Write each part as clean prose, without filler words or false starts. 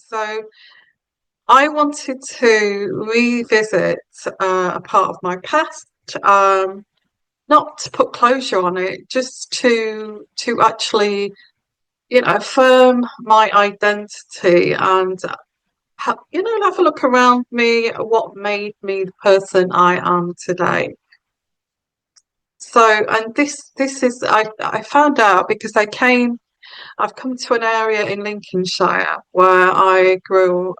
So I wanted to revisit a part of my past, not to put closure on it, just to actually, affirm my identity and have a look around me, what made me the person I am today. So, and this is I found out because I've come to an area in Lincolnshire where I grew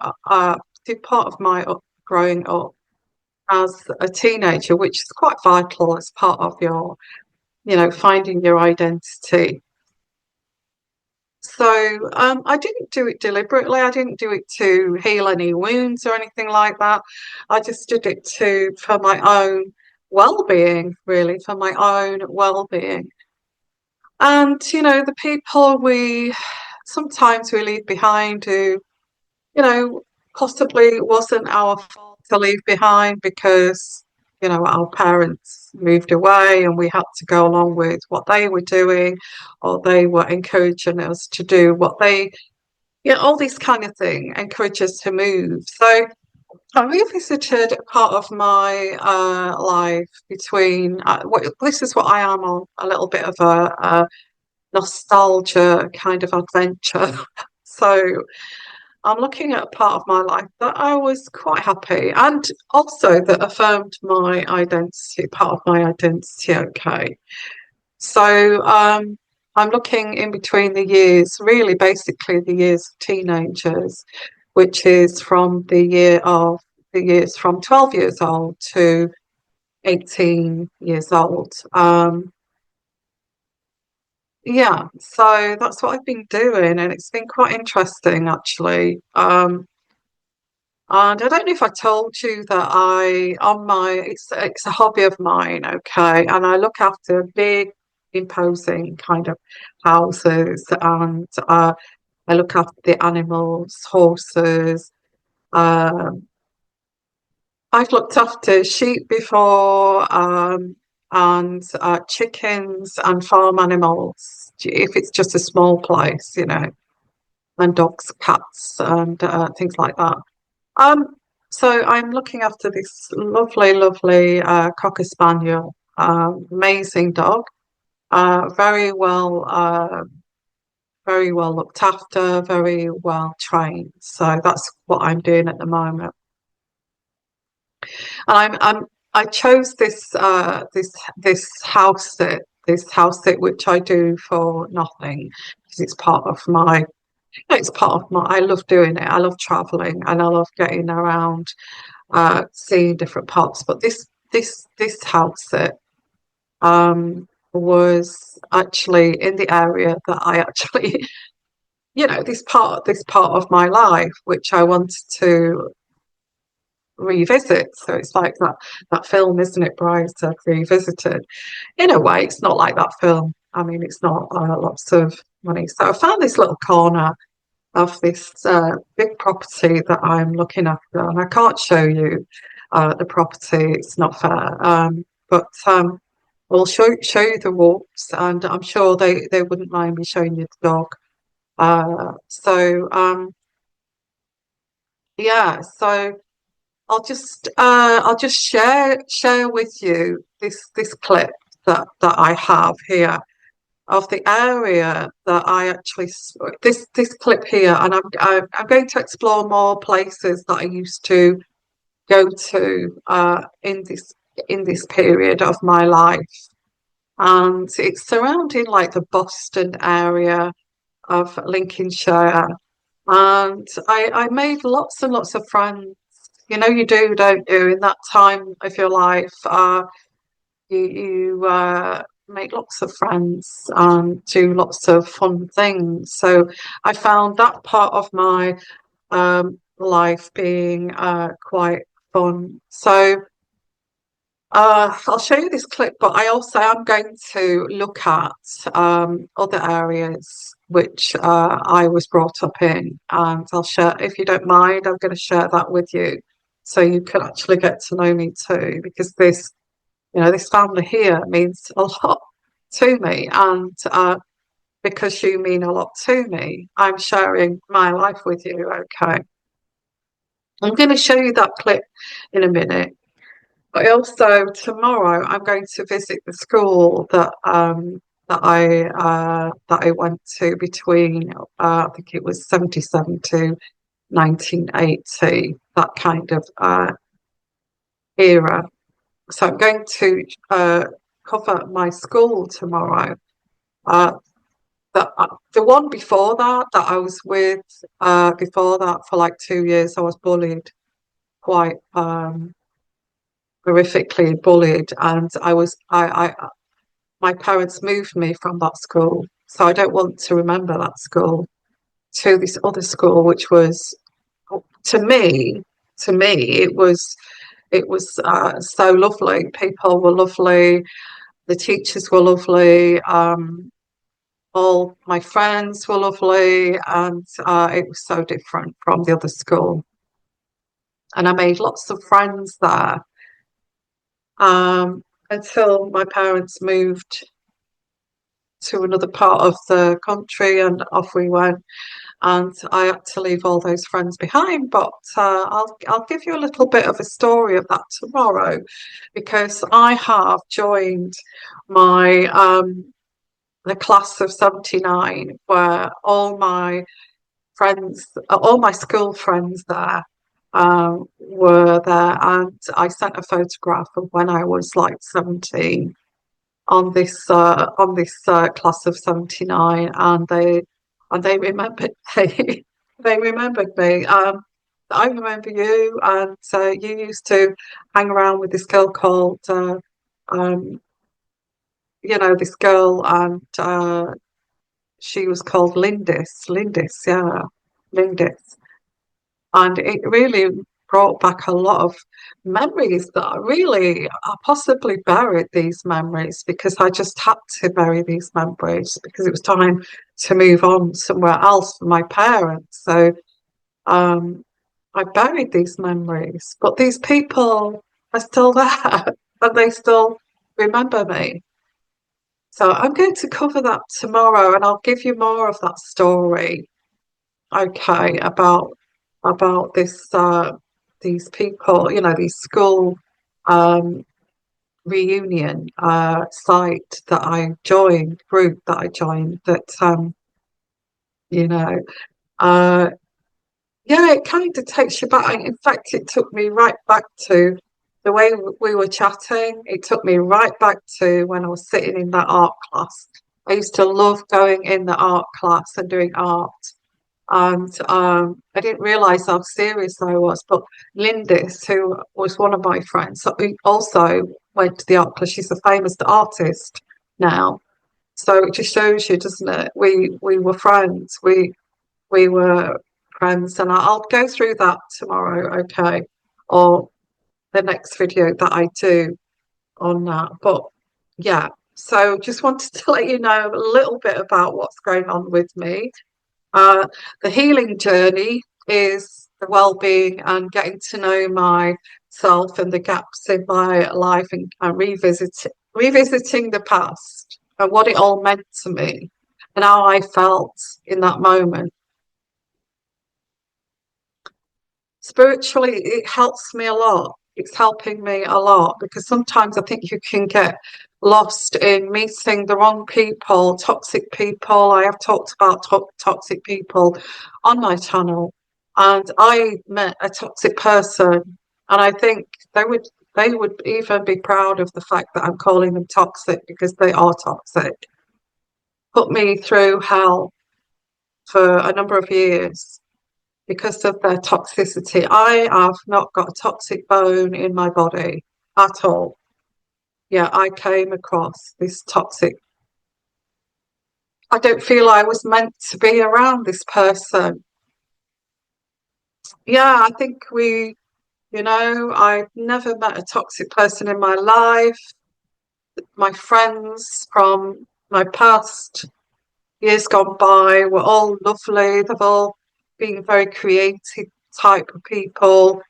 did part of my growing up as a teenager, which is quite vital as part of your, finding your identity. So I didn't do it deliberately. I didn't do it to heal any wounds or anything like that. I just did it to for my own well-being, really, for my own well-being. And the people we sometimes we leave behind who, possibly wasn't our fault to leave behind because, our parents moved away and we had to go along with what they were doing, or they were encouraging us to do what they, all these kind of things encourage us to move. So I revisited a part of my life between, this is what I am on, a little bit of a nostalgia kind of adventure. So I'm looking at a part of my life that I was quite happy and also that affirmed my identity, part of my identity, okay. So I'm looking in between the years, really basically the years of teenagers, which is from the years from 12 years old to 18 years old. Yeah, so that's what I've been doing, and it's been quite interesting actually. And I don't know if I told you that it's a hobby of mine, okay, and I look after big, imposing kind of houses, and I look after the animals, horses. Um, I've looked after sheep before, and chickens and farm animals, if it's just a small place, and dogs, cats, and things like that. Um, so I'm looking after this lovely, lovely Cocker Spaniel, amazing dog, very very well looked after, very well trained. So that's what I'm doing at the moment. And I chose this house sit which I do for nothing because it's part of my it's part of my I love doing it. I love traveling and I love getting around, seeing different parts. But this house sit was actually in the area that I actually this part of my life which I wanted to revisit. So it's like that film, isn't it, Brideshead Revisited? In a way, it's not like that film. I mean, it's not lots of money. So I found this little corner of this big property that I'm looking after, and I can't show you the property. It's not fair. But we'll show you the walks, and I'm sure they wouldn't mind me showing you the dog. So yeah, so. I'll just share with you this clip that I have here of the area that I actually this clip here, and I'm going to explore more places that I used to go to in this period of my life, and it's surrounding like the Boston area of Lincolnshire, and I made lots and lots of friends. You do, don't you? In that time of your life, you make lots of friends and do lots of fun things. So I found that part of my life being quite fun. So I'll show you this clip, but I also am going to look at other areas which I was brought up in, and I'll share, if you don't mind, I'm going to share that with you, so you can actually get to know me too, because this family here means a lot to me, and because you mean a lot to me. I'm sharing my life with you, okay? I'm going to show you that clip in a minute. But also tomorrow I'm going to visit the school that I went to between I think it was 77 to 1980, that kind of era. So I'm going to cover my school tomorrow. Uh, the one before that I was with before that for like 2 years, I was bullied quite horrifically bullied, and I my parents moved me from that school, so I don't want to remember that school to this other school, which was to me to me it was so lovely. People were lovely, the teachers were lovely. All my friends were lovely, and it was so different from the other school. And I made lots of friends there until my parents moved to another part of the country, and off we went. And I had to leave all those friends behind. But I'll give you a little bit of a story of that tomorrow, because I have joined my the class of '79, where all my school friends there were there, and I sent a photograph of when I was like 17 on this class of '79, and they remembered they remembered me. I remember you, and you used to hang around with this girl called um, this girl, and she was called Lindis, yeah, Lindis. And it really brought back a lot of memories that I possibly buried these memories because I just had to bury these memories because it was time to move on somewhere else for my parents. So um, I buried these memories, but these people are still there and they still remember me. So I'm going to cover that tomorrow, and I'll give you more of that story, okay, about this these people, these school um, reunion site that I joined, group that I joined. That you know, uh, yeah, it kind of takes you back. In fact, it took me right back to the way we were chatting. It took me right back to when I was sitting in that art class. I used to love going in the art class and doing art. And I didn't realise how serious I was. But Lindis, who was one of my friends, who also went to the art class, she's a famous artist now. So it just shows you, doesn't it? We were friends. We were friends, and I'll go through that tomorrow, okay, or the next video that I do on that. But yeah, so just wanted to let you know a little bit about what's going on with me. Uh, the healing journey is the well-being and getting to know myself and the gaps in my life, and revisiting the past and what it all meant to me and how I felt in that moment. Spiritually, it helps me a lot. It's helping me a lot because sometimes I think you can get lost in meeting the wrong people, toxic people. I have talked about toxic people on my channel, and I met a toxic person, and I think they would even be proud of the fact that I'm calling them toxic because they are toxic. Put me through hell for a number of years because of their toxicity. I have not got a toxic bone in my body at all. Yeah, I came across this toxic. I don't feel I was meant to be around this person. Yeah, I think I've never met a toxic person in my life. My friends from my past years gone by were all lovely. They've all been very creative type of people,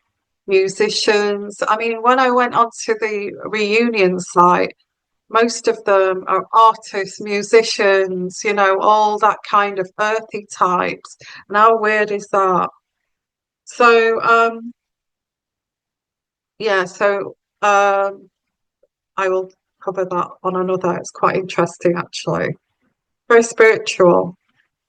musicians. I mean, when I went onto the reunion site, most of them are artists, musicians, you know, all that kind of earthy types. And how weird is that? So, yeah, so I will cover that on another. It's quite interesting, actually. Very spiritual.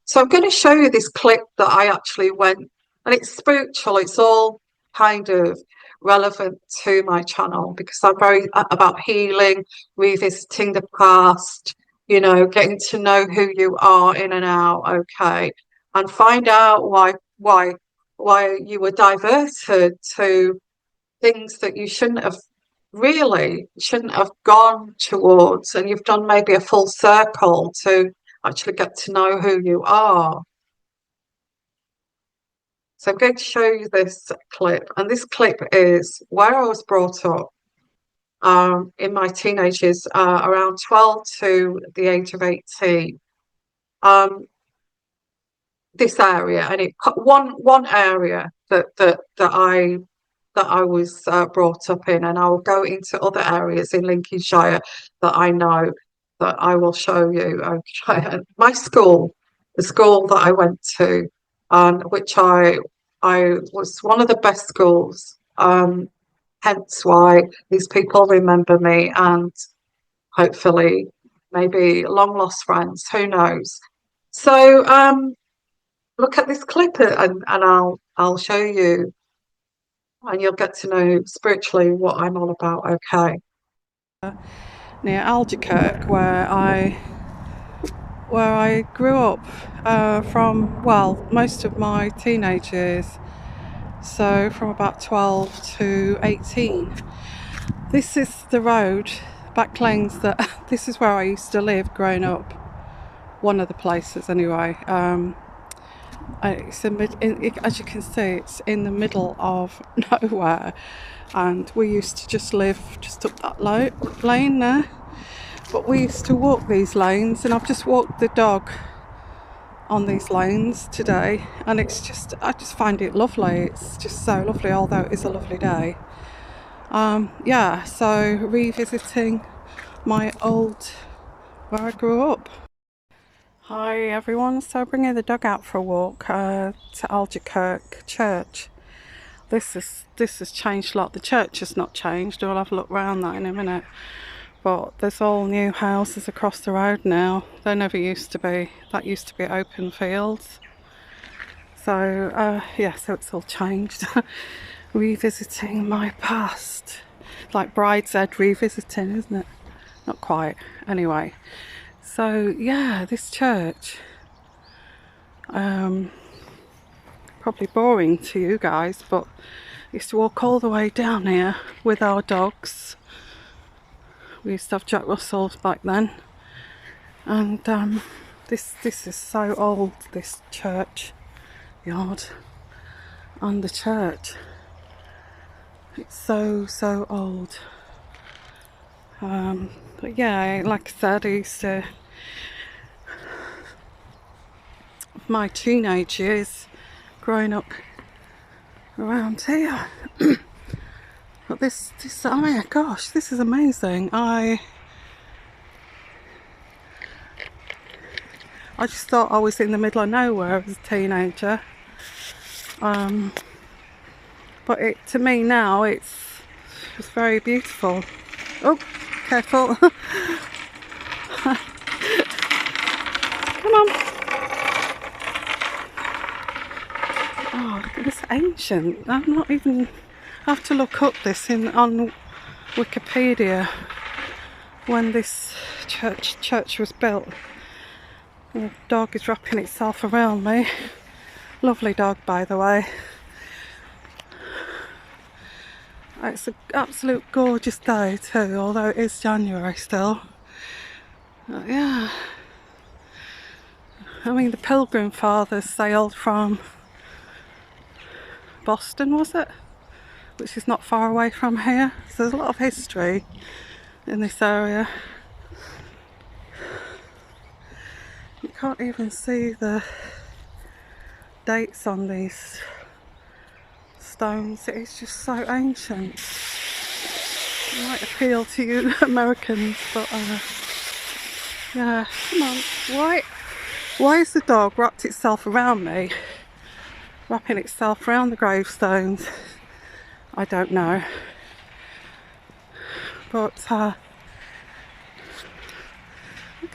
So I'm going to show you this clip that I actually went, and it's spiritual. It's all kind of relevant to my channel because I'm very about healing, revisiting the past, you know, getting to know who you are in and out, okay, and find out why you were diverted to things that you shouldn't have gone towards, and you've done maybe a full circle to actually get to know who you are. So I'm going to show you this clip, and this clip is where I was brought up in my teenage years, around 12 to the age of 18. Um, this area, and it one area that I was brought up in, and I will go into other areas in Lincolnshire that I know that I will show you. Okay, my school, the school that I went to, which I was one of the best schools. Hence why these people remember me, and hopefully maybe long lost friends. Who knows? So look at this clip, and I'll show you, and you'll get to know spiritually what I'm all about, okay? Near Alderkirk, where I grew up from, well, most of my teenage years, so from about 12 to 18. This is the road, back lanes that this is where I used to live growing up, one of the places anyway. As you can see, it's in the middle of nowhere, and we used to just live just up that lane there. But we used to walk these lanes, and I've just walked the dog on these lanes today, and I just find it lovely. It's just so lovely, although it is a lovely day. Yeah, so revisiting my old, where I grew up. Hi everyone, so bringing the dog out for a walk to Alderkirk Church. This has changed a lot. The church has not changed. We'll have a look round that in a minute. But there's all new houses across the road now. There never used to be. That used to be open fields. So yeah, so it's all changed. Revisiting my past. Like Brideshead revisiting, isn't it? Not quite. Anyway. So yeah, this church. Probably boring to you guys, but I used to walk all the way down here with our dogs. We used to have Jack Russells back then, and this is so old, this church yard and the church. It's so old. But yeah, like I said, I used to, my teenage years growing up around here. But this, oh my gosh, this is amazing. I just thought I was in the middle of nowhere as a teenager. But to me now, it's very beautiful. Oh, careful. Come on. Oh, look at this ancient. I'm not even, I have to look up this on Wikipedia when this church was built. The dog is wrapping itself around me. Lovely dog, by the way. It's an absolute gorgeous day too, although it is January still. But yeah. I mean, the Pilgrim Fathers sailed from Boston, was it? Which is not far away from here. So there's a lot of history in this area. You can't even see the dates on these stones. It is just so ancient. might appeal to you Americans, but yeah, come on. Why has the dog wrapped itself around me? Wrapping itself around the gravestones? I don't know. But look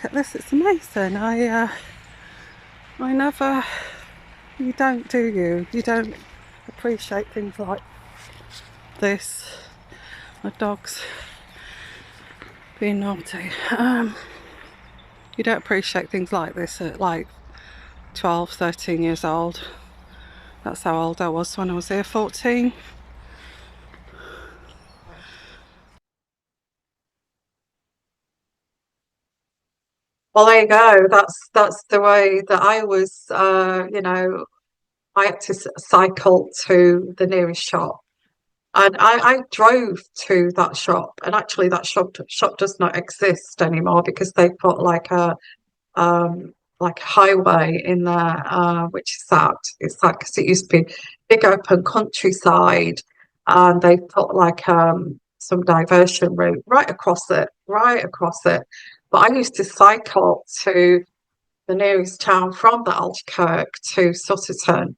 at this, it's amazing. I never, you don't, do you? You don't appreciate things like this. The dog's being naughty. You don't appreciate things like this at like 12, 13 years old. That's how old I was when I was here, 14. Well, there you go. That's the way that I was. I had to cycle to the nearest shop, and I drove to that shop. And actually, that shop does not exist anymore because they put um like a highway in there, which is sad. It's sad because it used to be big open countryside, and they put like some diversion route right across it. But I used to cycle to the nearest town from the Altkirk to Sutterton,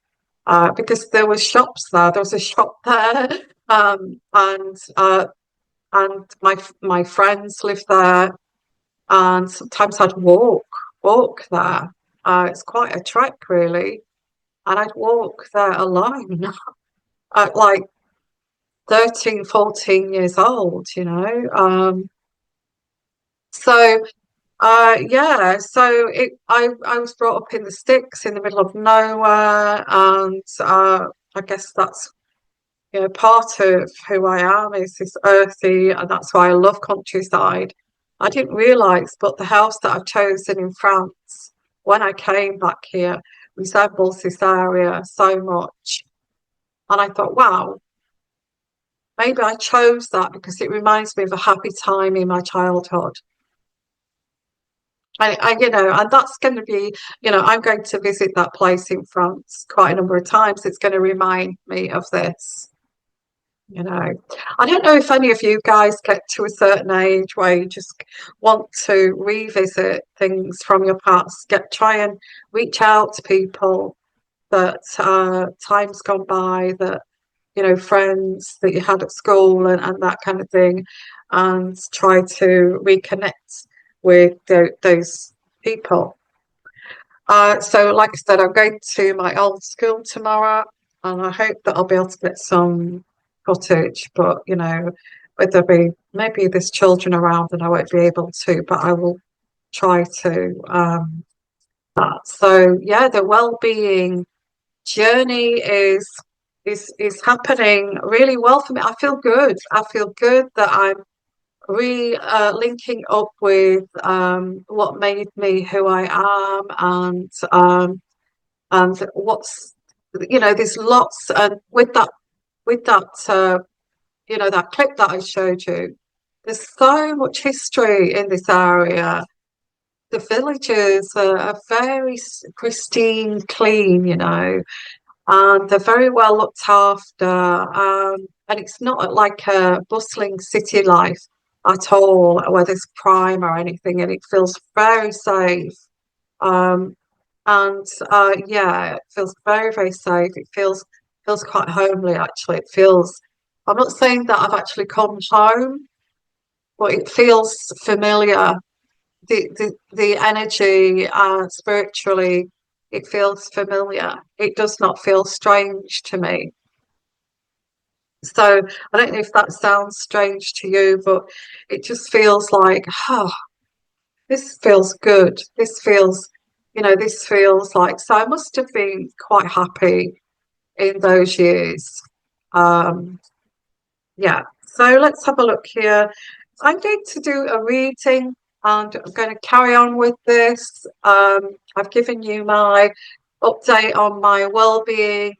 because there were shops there. There was a shop there, and my friends lived there, and sometimes I'd walk there. It's quite a trek, really, and I'd walk there alone at like 13, 14 years old, you know. So yeah, so I was brought up in the sticks in the middle of nowhere, and I guess that's, you know, part of who I am is this earthy, and that's why I love countryside. I didn't realise, but the house that I've chosen in France when I came back here resembles this area so much. And I thought, wow, maybe I chose that because it reminds me of a happy time in my childhood. And that's going to be, I'm going to visit that place in France quite a number of times. It's going to remind me of this. You know, I don't know if any of you guys get to a certain age where you just want to revisit things from your past, try and reach out to people that time's gone by, that, friends that you had at school and that kind of thing, and try to reconnect with those people. So, like I said, I'm going to my old school tomorrow, and I hope that I'll be able to get some footage. But whether be maybe there's children around and I won't be able to, but I will try to. So yeah, the well-being journey is happening really well for me. I feel good. I feel good that I'm linking up with what made me who I am, and what's, there's lots, and with that that clip that I showed you, there's so much history in this area. The villages are very pristine, clean, and they're very well looked after. And it's not like a bustling city life at all, where there's crime or anything, and it feels very safe. Um, and yeah, it feels very, very safe. It feels quite homely, actually. It feels. I'm not saying that I've actually come home, but it feels familiar. The energy, spiritually, it feels familiar. It does not feel strange to me. So I don't know if that sounds strange to you, but it just feels like, oh, this feels good. This feels like, so I must have been quite happy in those years. Um, yeah. So let's have a look here. I'm going to do a reading, and I'm going to carry on with this. I've given you my update on my well-being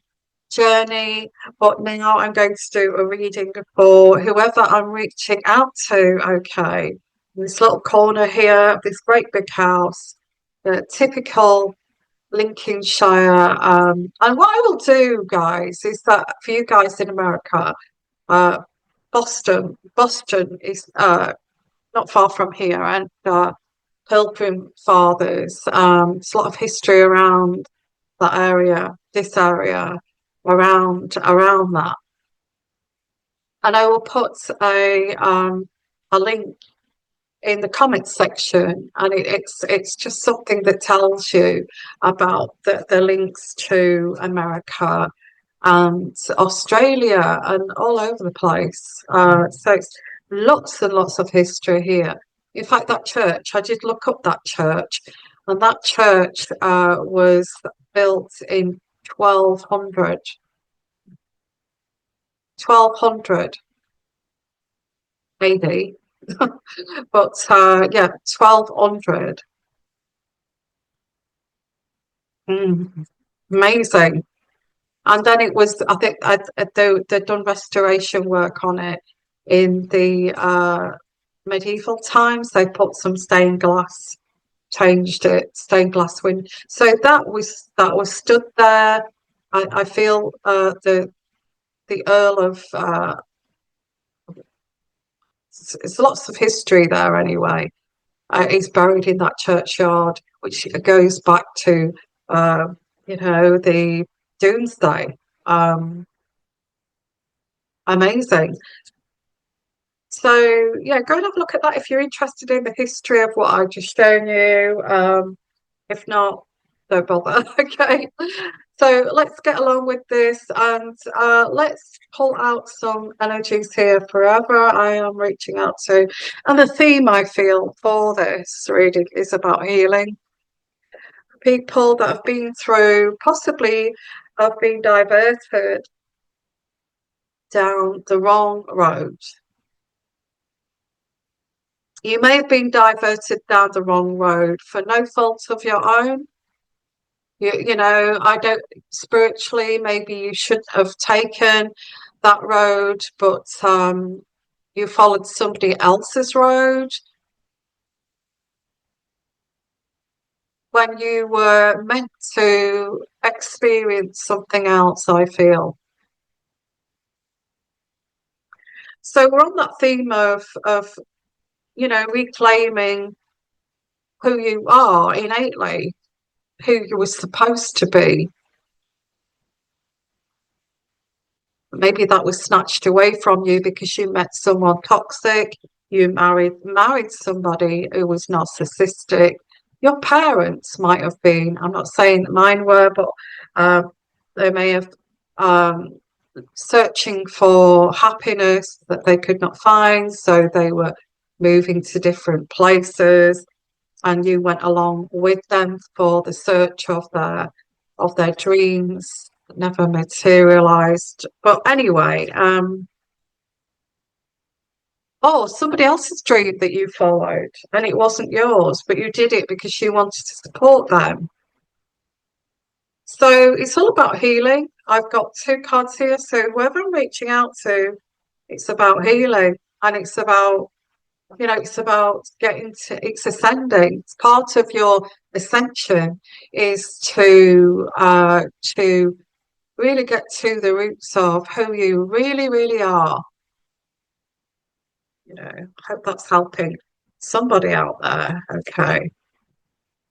journey, but now I'm going to do a reading for whoever I'm reaching out to. Okay, in this little corner here of this great big house, the typical Lincolnshire. And what I will do, guys, is that for you guys in America, uh, Boston. Boston is not far from here, and Pilgrim Fathers. There's a lot of history around that area, this area, around that. And I will put a link in the comments section, and it's just something that tells you about the links to America and Australia and all over the place. So it's lots and lots of history here. In fact, that church, I did look up that church, and that church was built in 1200, 1200 AD. But yeah, 1200. Mm, amazing. And then it was, I think they'd done restoration work on it in the medieval times. They put some stained glass, changed it, stained glass window. So that was stood there. I feel the Earl of it's lots of history there anyway. He's buried in that churchyard, which goes back to uh, the Doomsday. Um, Amazing. So yeah, go and have a look at that if you're interested in the history of what I've just shown you. If not, don't bother. Okay. So let's get along with this, and let's pull out some energies here forever. I am reaching out to, and the theme I feel for this reading is about healing. People that have been through, possibly have been diverted down the wrong road. You may have been diverted down the wrong road for no fault of your own. I don't, spiritually, maybe you should have taken that road, but you followed somebody else's road when you were meant to experience something else, I feel. So we're on that theme of reclaiming who you are innately, who you were supposed to be. Maybe that was snatched away from you because you met someone toxic, you married somebody who was narcissistic. Your parents might have been, I'm not saying that mine were, but they may have searching for happiness that they could not find, so they were moving to different places, and you went along with them for the search of their dreams that never materialized. But anyway, somebody else's dream that you followed, and it wasn't yours, but you did it because you wanted to support them. So it's all about healing. I've got two cards here, so whoever I'm reaching out to, it's about healing, and it's about getting to, it's ascending. It's part of your ascension is to really get to the roots of who you really, really are. I hope that's helping somebody out there. Okay.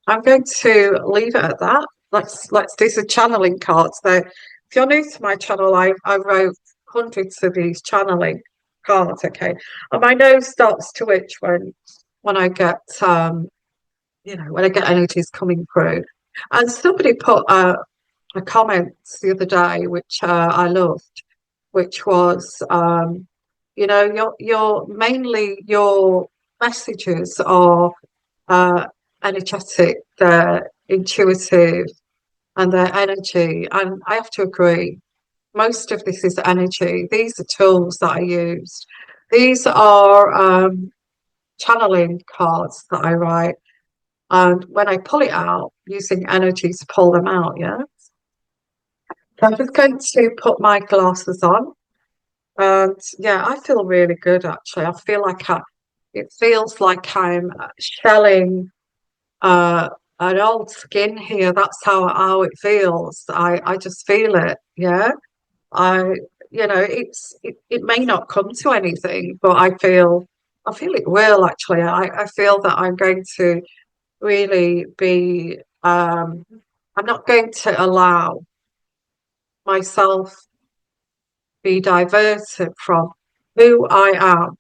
I'm going to leave it at that. Let's do some channeling cards. Now, if you're new to my channel, I wrote hundreds of these channeling cards. Okay, and my nose starts to itch when I get when I get energies coming through. And somebody put a comment the other day, which I loved, which was your mainly your messages are energetic, they're intuitive, and their energy. And I have to agree, most of this is energy. These are tools that I used. These are channeling cards that I write. And when I pull it out, using energy to pull them out, yeah. So I'm just going to put my glasses on. And yeah, I feel really good actually. I feel like it feels like I'm shelling uh an old skin here. That's how it feels. I just feel it. Yeah. I it may not come to anything, but I feel it will actually. I feel that I'm going to really be I'm not going to allow myself be diverted from who I am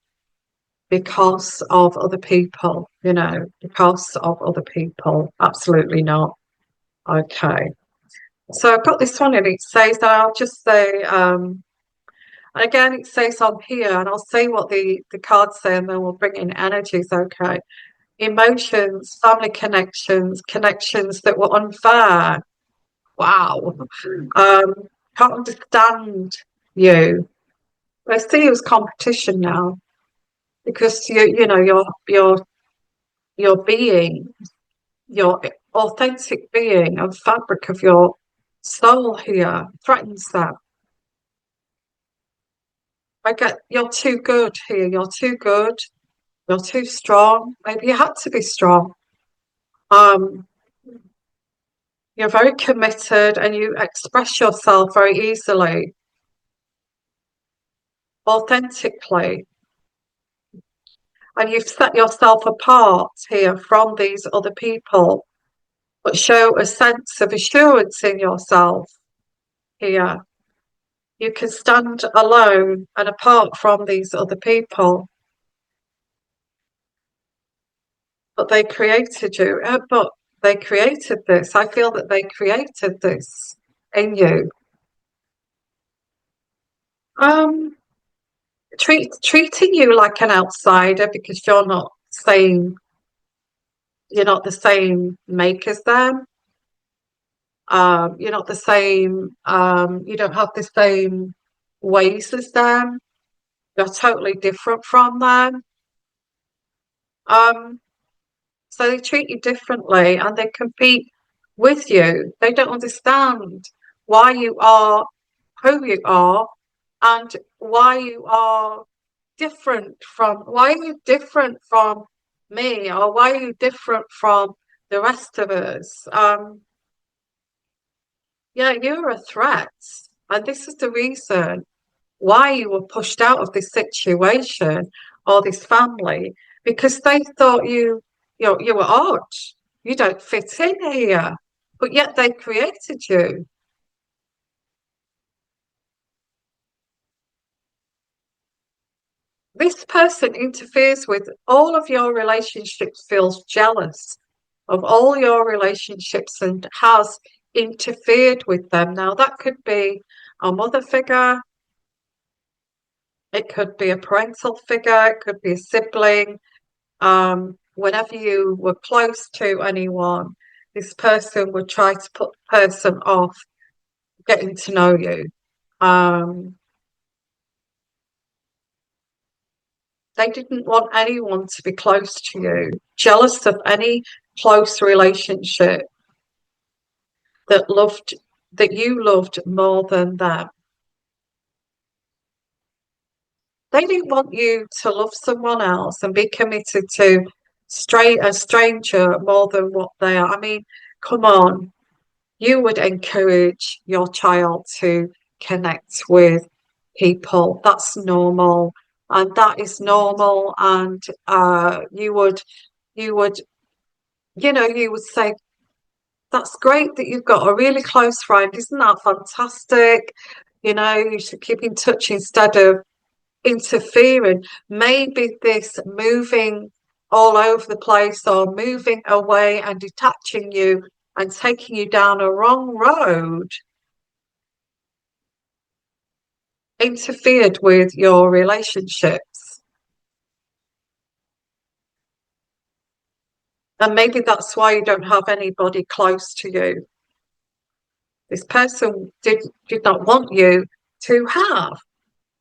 because of other people, because of other people. Absolutely not. Okay. So I've got this one and it says that I'll just say, and again, it says on here, and I'll say what the cards say, and then we'll bring in energies. Okay. Emotions, family connections, connections that were unfair. Wow. Um, can't understand you. I see it as competition now because your being, your authentic being and fabric of your soul here threatens that. I get you're too good here. You're too good. You're too strong. Maybe you had to be strong. Um, you're very committed and you express yourself very easily, authentically, and you've set yourself apart here from these other people, but show a sense of assurance in yourself here. You can stand alone and apart from these other people, but they created you. But they created this. I feel that they created this in you. Um, treating you like an outsider because you're not the same make as them. You're not the same. You don't have the same ways as them. You're totally different from them. Um, so they treat you differently and they compete with you. They don't understand why you are who you are and why are you different from me or why are you different from the rest of us? Yeah, you're a threat. And this is the reason why you were pushed out of this situation or this family because they thought you were odd. You don't fit in here, but yet they created you. This person interferes with all of your relationships, feels jealous of all your relationships, and has interfered with them. Now, that could be a mother figure, it could be a parental figure, it could be a sibling. Whenever you were close to anyone, this person would try to put the person off getting to know you. Um, they didn't want anyone to be close to you, jealous of any close relationship that loved that you loved more than them. They didn't want you to love someone else and be committed to a stranger more than what they are. I mean, come on, you would encourage your child to connect with people. That's normal, and that is normal. And you would, you would say, "That's great that you've got a really close friend. Isn't that fantastic? You should keep in touch instead of interfering. Maybe this moving all over the place or moving away and detaching you and taking you down a wrong road interfered with your relationships. And maybe that's why you don't have anybody close to you. This person did not want you to have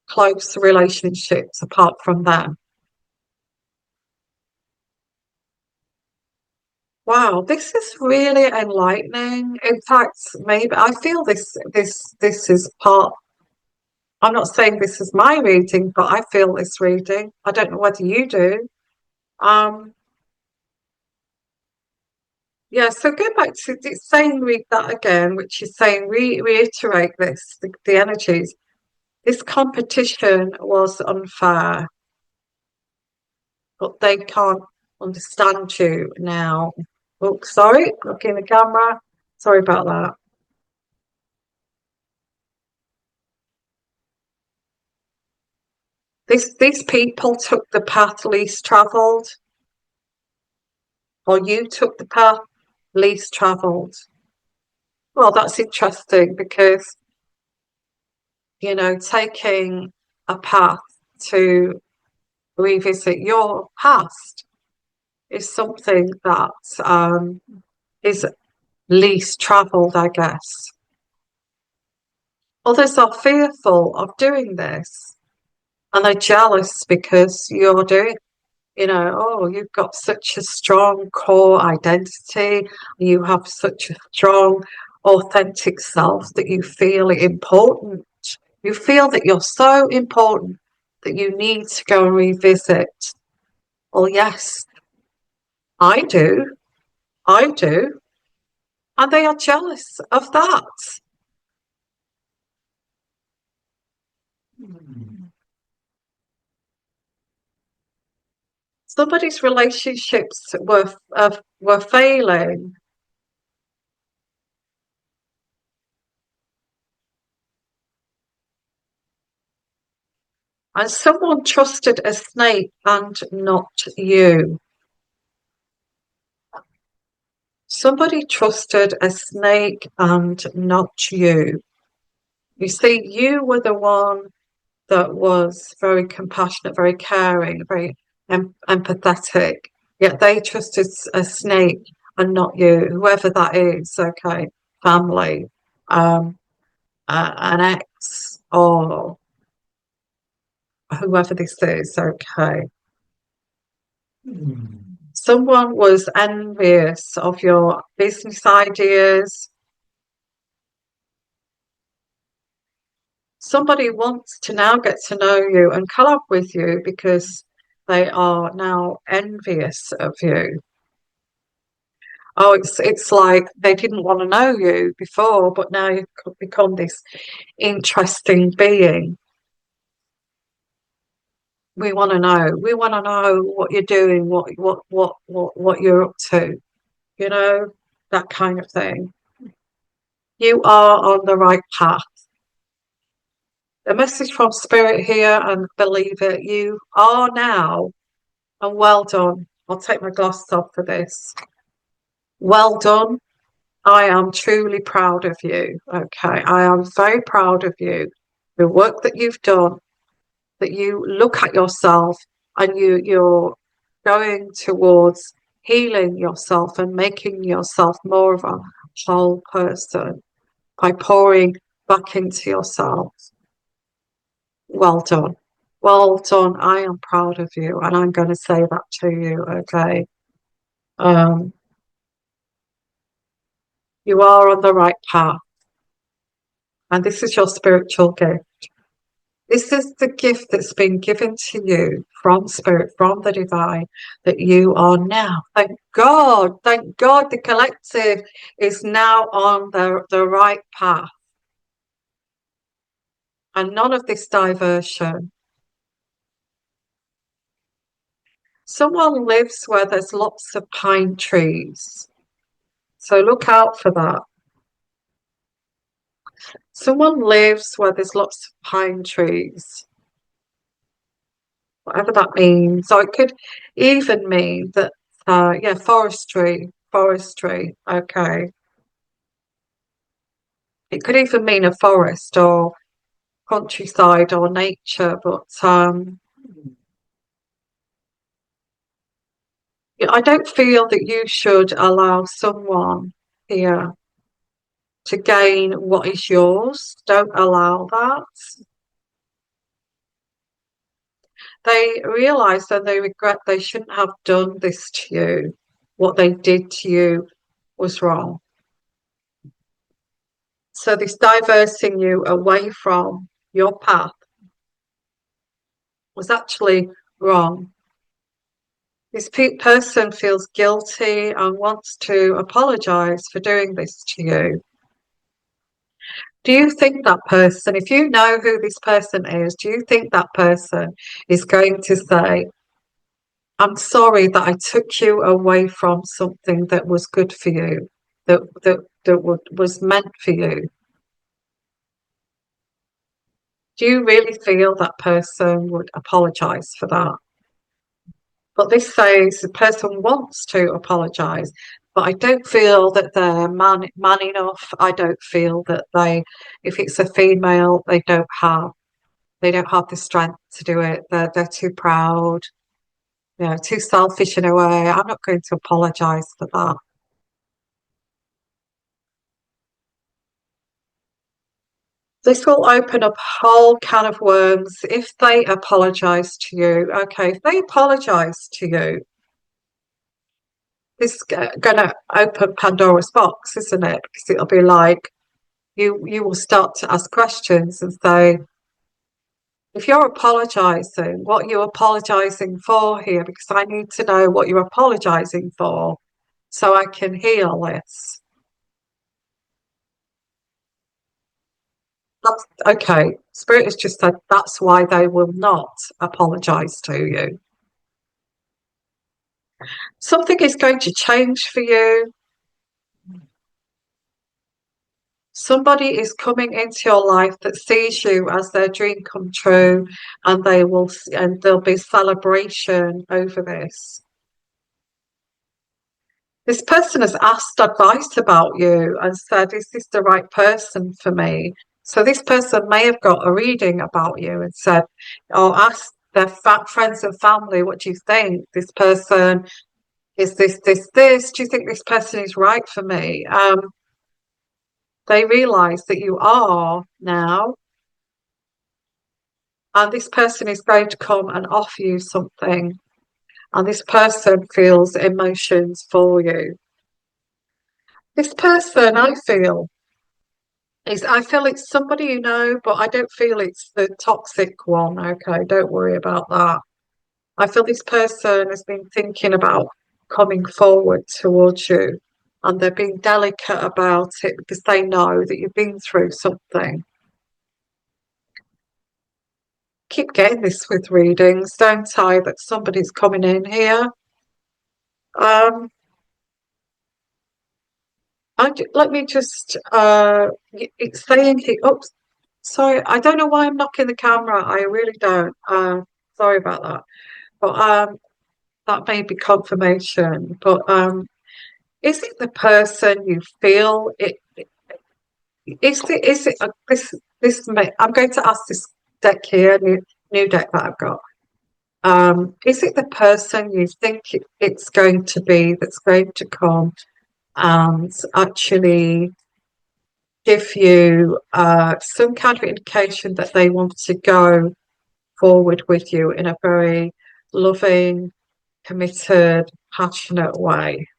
close relationships apart from them. Wow, this is really enlightening. In fact, maybe I feel this is part. I'm not saying this is my reading, but I feel this reading. I don't know whether you do. Um, yeah, so go back to it's saying read that again, which is saying reiterate this, the energies. This competition was unfair, but they can't understand you now. Oh, sorry, looking the camera. Sorry about that. These people took the path least travelled, or you took the path least travelled. Well, that's interesting because, taking a path to revisit your past is something that is least travelled, I guess. Others are fearful of doing this and they're jealous because you're doing, oh, you've got such a strong core identity, you have such a strong, authentic self that you feel it important. You feel that you're so important that you need to go and revisit. Well, yes, I do. I do. And they are jealous of that. Somebody's relationships were failing, and someone trusted a snake and not you. Somebody trusted a snake and not you. You see, you were the one that was very compassionate, very caring, very empathetic. Yet they trusted a snake and not you, whoever that is. Okay, family, um, an ex, or whoever this is. Okay, someone was envious of your business ideas. Somebody wants to now get to know you and collab with you because they are now envious of you. Oh, it's like they didn't want to know you before, but now you've become this interesting being. We want to know. We want to know what you're doing, what you're up to, you know, that kind of thing. You are on the right path. The message from Spirit here, and believe it, you are now, and well done. I'll take my glasses off for this. Well done. I am truly proud of you. Okay. I am very proud of you. The work that you've done, that you look at yourself and you're going towards healing yourself and making yourself more of a whole person by pouring back into yourself. Well done. Well done. I am proud of you, and I'm going to say that to you. Okay. Um, you are on the right path, and this is your spiritual gift. This is the gift that's been given to you from Spirit, from the divine, that you are now. Thank God the collective is now on the right path, and none of this diversion. Someone lives where there's lots of pine trees, so look out for that. Someone lives where there's lots of pine trees, whatever that means. So it could even mean that, yeah, forestry. Okay. It could even mean a forest or countryside or nature, but I don't feel that you should allow someone here to gain what is yours. Don't allow that. They realise and they regret they shouldn't have done this to you. What they did to you was wrong. So this diverting you away from your path was actually wrong. This person feels guilty and wants to apologise for doing this to you. Do you think that person, if you know who this person is, do you think that person is going to say, I'm sorry that I took you away from something that was good for you, was meant for you? Do you really feel that person would apologize for that? But this says the person wants to apologize, but I don't feel that they're man enough. I don't feel that if it's a female, they don't have the strength to do it. They're too proud, too selfish in a way. I'm not going to apologize for that. This will open up a whole can of worms if they apologize to you. Okay, if they apologize to you, this is going to open Pandora's box, isn't it? Because it'll be like you will start to ask questions and say, if you're apologizing, what are you apologizing for here? Because I need to know what you're apologizing for so I can heal this. That's okay. Spirit has just said that's why they will not apologize to you. Something is going to change for you. Somebody is coming into your life that sees you as their dream come true, and and there'll be celebration over this. This person has asked advice about you and said, is this the right person for me? So this person may have got a reading about you and said, or asked their friends and family, what do you think? This person is this? Do you think this person is right for me? They realize that you are now, and this person is going to come and offer you something, and this person feels emotions for you. This person, I feel it's somebody you know, but I don't feel it's the toxic one. Okay, don't worry about that. I feel this person has been thinking about coming forward towards you, and they're being delicate about it because they know that you've been through something. Keep getting this with readings, don't I? That somebody's coming in here. Um, let me just. It's saying here. Oops, sorry. I don't know why I'm knocking the camera. I really don't. Sorry about that. But that may be confirmation. But is it the person you feel it? Is it this? I'm going to ask this deck here, new deck that I've got. Is it the person you think it's going to be that's going to come and actually give you some kind of indication that they want to go forward with you in a very loving, committed, passionate way,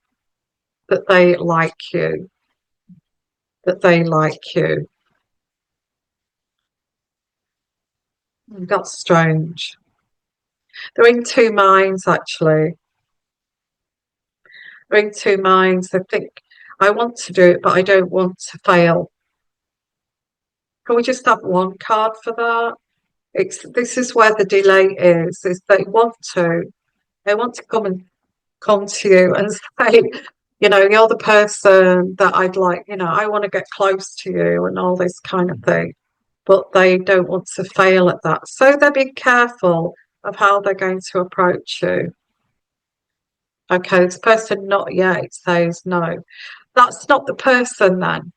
that they like you, that they like you. That's strange. They're in two minds, actually. They're in two minds. They think, I want to do it, but I don't want to fail. Can we just have one card for that? This is where the delay is they want to come to you and say, you're the person that I'd like, I want to get close to you and all this kind of thing. But they don't want to fail at that. So they're being careful of how they're going to approach you. Okay, this person not yet says no. That's not the person then.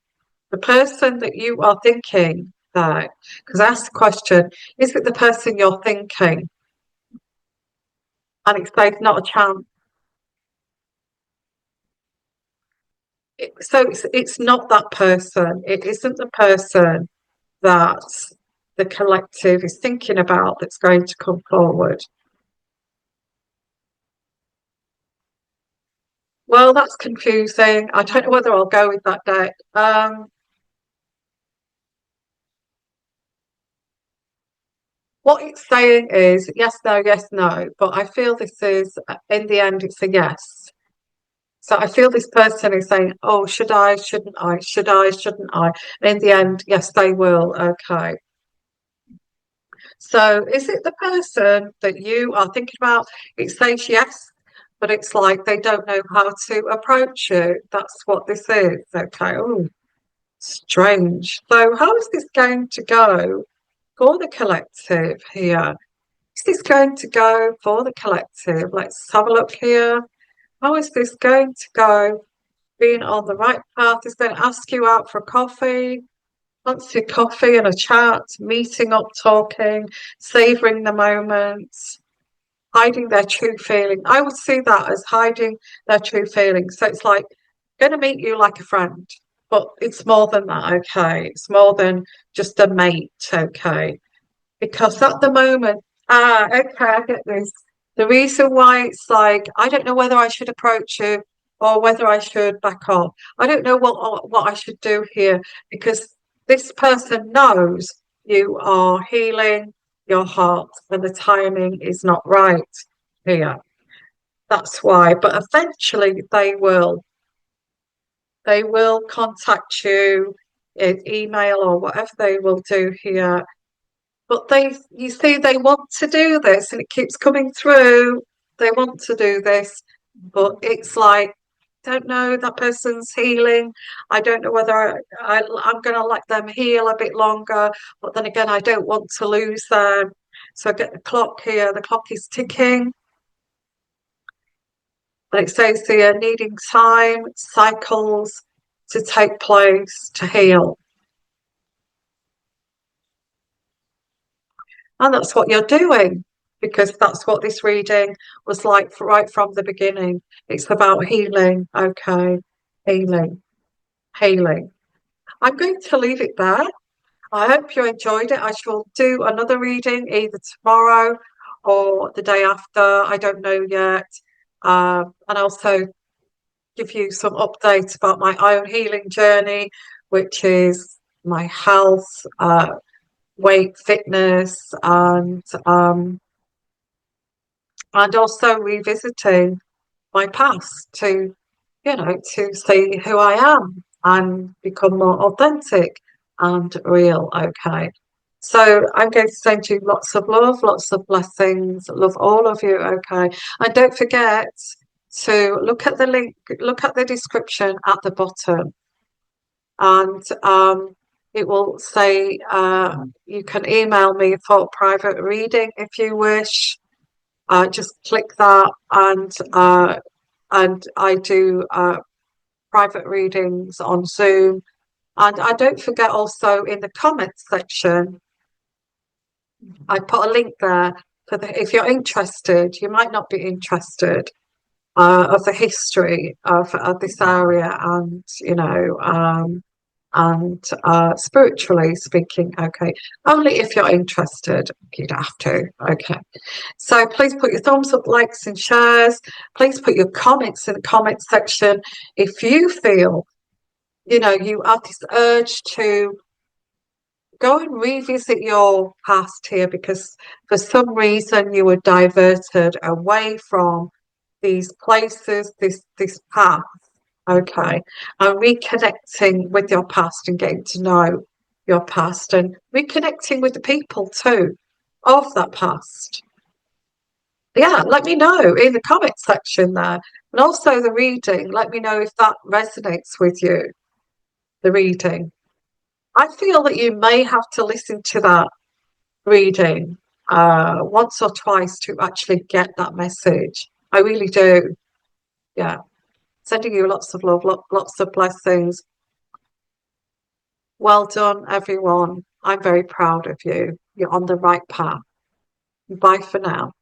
The person that you are thinking that, because I asked the question, is it the person you're thinking? And it says not a chance. So it's not that person. It isn't the person that the collective is thinking about that's going to come forward. Well, that's confusing. I don't know whether I'll go with that deck. What it's saying is yes, no, but I feel this is, in the end, it's a yes. So I feel this person is saying, "Oh, should I? Shouldn't I? Should I? Shouldn't I?" And in the end, yes, they will. Okay. So is it the person that you are thinking about? It says yes, but it's like they don't know how to approach you. That's what this is. Okay. Oh, strange. So how is this going to go for the collective here? Is this going to go for the collective? Let's have a look here. How is this going to go? Being on the right path is going to ask you out for a coffee, fancy coffee and a chat, meeting up, talking, savouring the moment, hiding their true feeling. I would see that as hiding their true feelings. So it's like going to meet you like a friend, but it's more than that, okay? It's more than just a mate, okay? Because at the moment, okay, I get this. The reason why it's like I don't know whether I should approach you or whether I should back off. I don't know what I should do here because this person knows you are healing your heart and the timing is not right here. That's why. But eventually they will. They will contact you in email or whatever they will do here, but you see, they want to do this, and it keeps coming through. They want to do this, but it's like, don't know, that person's healing. I don't know whether I'm going to let them heal a bit longer, but then again, I don't want to lose them. So I get the clock here. The clock is ticking. And it says here, needing time, cycles to take place to heal. And that's what you're doing because that's what this reading was like right from the beginning. It's about healing. Okay. Healing. Healing. I'm going to leave it there. I hope you enjoyed it. I shall do another reading either tomorrow or the day after. I don't know yet. And also give you some updates about my own healing journey, which is my health, weight, fitness, and also revisiting my past to, to see who I am and become more authentic and real. Okay. So I'm going to send you lots of love, lots of blessings. Love all of you. Okay. And don't forget to look at the link, look at the description at the bottom, and it will say you can email me for private reading if you wish. Just click that, and I do private readings on Zoom. And I don't forget also in the comments section, I put a link there for if you're interested. You might not be interested of the history of this area, and and spiritually speaking, okay, only if you're interested. You don't have to, okay. So please put your thumbs up, likes and shares. Please put your comments in the comment section if you feel, you have this urge to go and revisit your past here because for some reason you were diverted away from these places, this path. Okay. And reconnecting with your past and getting to know your past and reconnecting with the people too of that past. Yeah, let me know in the comment section there. And also the reading, let me know if that resonates with you, the reading. I feel that you may have to listen to that reading once or twice to actually get that message. I really do. Yeah. Sending you lots of love, lots of blessings. Well done, everyone. I'm very proud of you. You're on the right path. Bye for now.